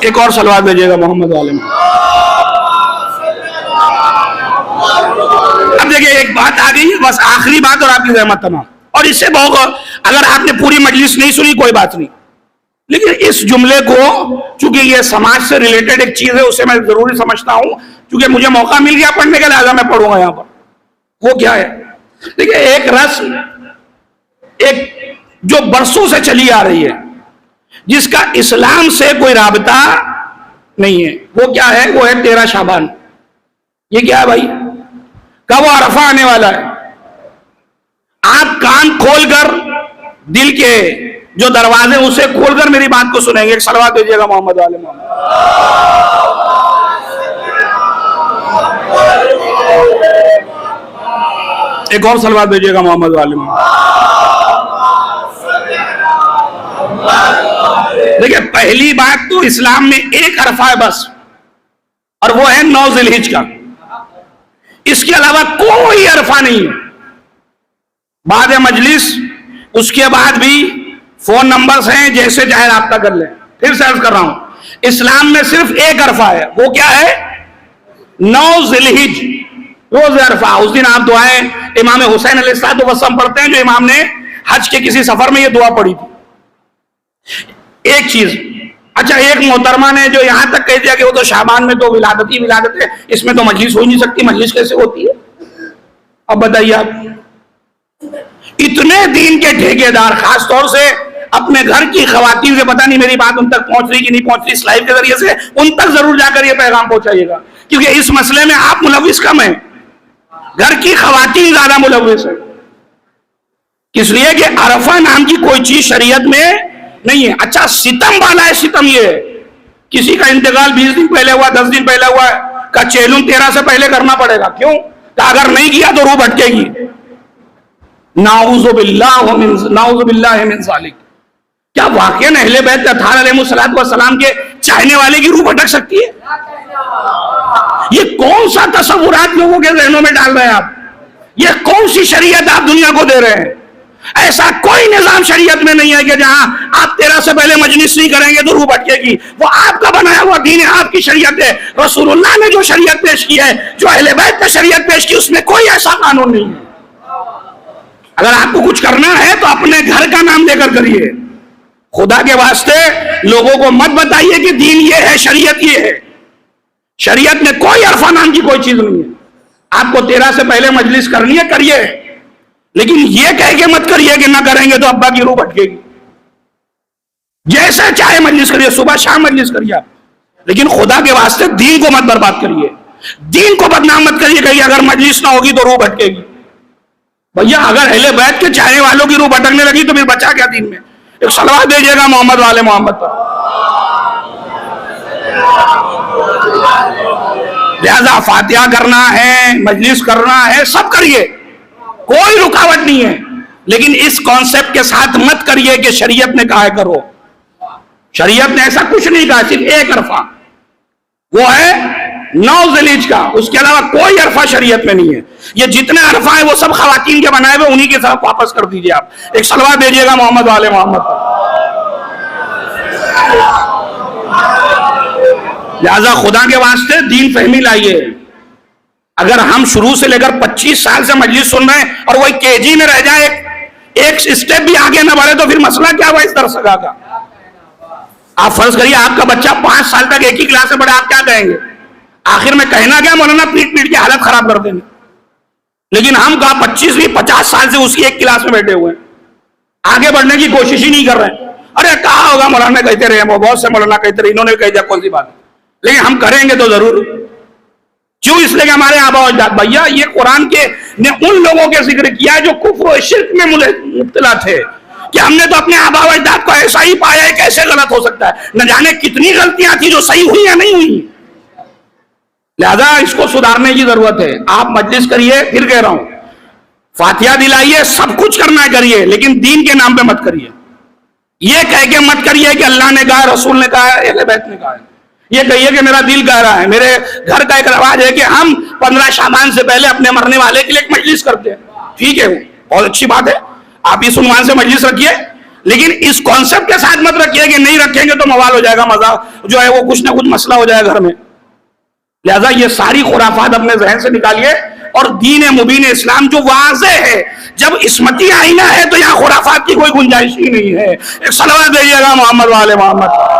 ایک اور صلوات بھیجیے گا محمد عالم۔ اب دیکھیں ایک بات آ گئی ہے، بس آخری بات اور آپ کی رحمت تمام، اور اس سے بہت، اگر آپ نے پوری مجلس نہیں سنی کوئی بات نہیں، لیکن اس جملے کو چونکہ یہ سماج سے ریلیٹڈ ایک چیز ہے اسے میں ضروری سمجھتا ہوں، چونکہ مجھے موقع مل گیا پڑھنے کا لہذا میں پڑھوں گا یہاں پر۔ وہ کیا ہے؟ دیکھیں ایک رسم ایک جو برسوں سے چلی آ رہی ہے جس کا اسلام سے کوئی رابطہ نہیں ہے، وہ کیا ہے؟ وہ ہے 13 شعبان۔ یہ کیا ہے بھائی؟ کب عرفہ آنے والا ہے؟ آپ کان کھول کر دل کے جو دروازے اسے کھول کر میری بات کو سنیں گے۔ ایک صلوات دیجیے گا محمد عالم محمد۔ ایک اور صلوات دیجیے گا محمد عالم محمد۔ دیکھیں پہلی بات تو اسلام میں ایک عرفہ ہے بس، اور وہ ہے 9 ذی الحجہ کا، اس کے علاوہ کوئی عرفہ نہیں ہے۔ بعد مجلس اس کے بعد بھی فون نمبرز ہیں، جیسے چاہے رابطہ کر لیں۔ پھر سے عرض کر رہا ہوں، اسلام میں صرف ایک عرفہ ہے، وہ کیا ہے؟ 9 ذی الحجہ، روز عرفہ۔ اس دن آپ دعائیں امام حسین علیہ السلام پڑھتے ہیں، جو امام نے حج کے کسی سفر میں یہ دعا پڑھی تھی۔ ایک چیز، اچھا ایک محترمہ نے جو یہاں تک کہہ دیا کہ وہ تو شعبان میں تو ولادت ہی ولادت ہے، اس میں تو مجلس ہو ہی نہیں سکتی، مجلس کیسے ہوتی ہے؟ اب بتائیے آپ، اتنے دین کے ٹھیکیدار خاص طور سے اپنے گھر کی خواتین سے، پتہ نہیں میری بات ان تک پہنچ رہی کہ نہیں پہنچ رہی، اس لائیو کے ذریعے سے ان تک ضرور جا کر یہ پیغام پہنچائیے گا، کیونکہ اس مسئلے میں آپ ملوث کم ہیں، گھر کی خواتین زیادہ ملوث ہیں۔ اس لیے کہ عرفہ نام کی کوئی چیز شریعت میں نہیں ہے۔ اچھا ستم والا ہے، ستم یہ ہے کسی کا انتقال 20 دن پہلے ہوا، 10 دن پہلے ہوا کا چیلون 13 سے پہلے کرنا پڑے گا، کیوں؟ کہ اگر نہیں کیا تو روح بھٹکے گی۔ نعوذ باللہ من ذالک۔ کیا واقعا اہل بیت اطہار علیہ السلام کے چاہنے والے کی روح بھٹک سکتی ہے؟ یہ کون سا تصورات لوگوں کے ذہنوں میں ڈال رہے ہیں آپ؟ یہ کون سی شریعت آپ دنیا کو دے رہے ہیں؟ ایسا کوئی نظام شریعت میں نہیں ہے کہ جہاں آپ 13 سے پہلے مجلس نہیں کریں گے تو روح بھٹکے گی۔ وہ آپ کا بنایا ہوا دین ہے، آپ کی شریعت ہے۔ رسول اللہ نے جو شریعت پیش کی ہے، جو اہل بیت نے شریعت پیش کی، اس میں کوئی ایسا قانون نہیں ہے۔ اگر آپ کو کچھ کرنا ہے تو اپنے گھر کا نام لے کر کریے، خدا کے واسطے لوگوں کو مت بتائیے کہ دین یہ ہے، شریعت یہ ہے۔ شریعت میں کوئی عرفہ نام کی کوئی چیز نہیں ہے۔ آپ کو 13 سے پہلے مجلس کرنی ہے کریے، لیکن یہ کہہ کے مت کریے کہ نہ کریں گے تو ابا کی روح بھٹکے گی۔ جیسے چاہے مجلس کریے، صبح شام مجلس کریے، لیکن خدا کے واسطے دین کو مت برباد کریے، دین کو بدنام مت کریے کہ اگر مجلس نہ ہوگی تو روح بھٹکے گی۔ بھیا اگر اہل بیت کے چاہنے والوں کی روح بھٹکنے لگی تو پھر بچا کیا دین میں؟ ایک صلوات دیجیے گا محمد والے محمد پر۔ لہذا فاتحہ کرنا ہے، مجلس کرنا ہے، سب کریے، کوئی رکاوٹ نہیں ہے، لیکن اس کانسیپٹ کے ساتھ مت کریے کہ شریعت نے کہا ہے کرو۔ شریعت نے ایسا کچھ نہیں کہا، صرف ایک عرفہ، وہ ہے 9 ذی الحجہ کا، اس کے علاوہ کوئی عرفہ شریعت میں نہیں ہے۔ یہ جتنے عرفہ ہیں وہ سب خواتین کے بنائے ہوئے، انہی کے ساتھ واپس کر دیجئے آپ۔ ایک صلوات دیجیے گا محمد والے محمد پر۔ لہذا خدا کے واسطے دین فہمی لائیے۔ اگر ہم شروع سے لے کر 25 سال سے مجلس سن رہے ہیں اور وہی KG میں رہ جائے، ایک سٹیپ بھی آگے نہ بڑھے، تو پھر مسئلہ کیا ہوا اس درس کا؟ آپ فرض کریے آپ کا بچہ 5 سال تک ایک ہی کلاس میں پڑھے، آپ کیا کہیں گے؟ آخر میں کہنا کیا؟ مولانا پیٹ پیٹ کی حالت خراب کر دیں گے۔ لیکن ہم کہا 25-50 سال سے اسی ایک کلاس میں بیٹھے ہوئے ہیں، آگے بڑھنے کی کوشش ہی نہیں کر رہے ہیں۔ ارے کہا ہوگا مولانا کہتے رہے، وہ بہت سے مولانا کہتے رہے، انہوں نے کہہ دیا، کون سی بات ہے؟ لیکن ہم کریں گے تو ضرور۔ کیوں؟ اس لیے کہ ہمارے آبا و اجداد، بھیا یہ قرآن کے نے ان لوگوں کے ذکر کیا ہے جو کفر و شرک میں مبتلا تھے، کہ ہم نے تو اپنے آبا و اجداد کو ایسا ہی پایا ہے، کیسے غلط ہو سکتا ہے؟ نہ جانے کتنی غلطیاں تھی جو صحیح ہوئی یا نہیں ہوئی۔ لہذا اس کو سدھارنے کی ضرورت ہے۔ آپ مجلس کریے، پھر کہہ رہا ہوں، فاتحہ دلائیے، سب کچھ کرنا ہے کریے، لیکن دین کے نام پہ مت کریے۔ یہ کہہ کے مت کریے کہ اللہ نے کہا، رسول نے کہا ہے، اہل بیت نے کہا ہے۔ یہ کہیے کہ میرا دل کہہ رہا ہے۔ میرے گھر کا ایک رواج ہے کہ ہم 15 شعبان سے پہلے اپنے مرنے والے کے لیے ایک مجلس کرتے ہیں۔ ٹھیک ہے، بہت اچھی بات ہے، آپ اس عنوان سے مجلس رکھیے۔ لیکن اس کانسیپٹ کے ساتھ مت رکھیے کہ نہیں رکھیں گے تو موال ہو جائے گا، مزہ جو ہے وہ کچھ نہ کچھ مسئلہ ہو جائے گھر میں. لہذا یہ ساری خرافات اپنے ذہن سے نکالیے، اور دین مبین اسلام جو واضح ہے، جب عصمتی آئینہ ہے تو یہاں خرافات کی کوئی گنجائش ہی نہیں ہے. ایک صلوات دیجیے گا محمد والے محمد.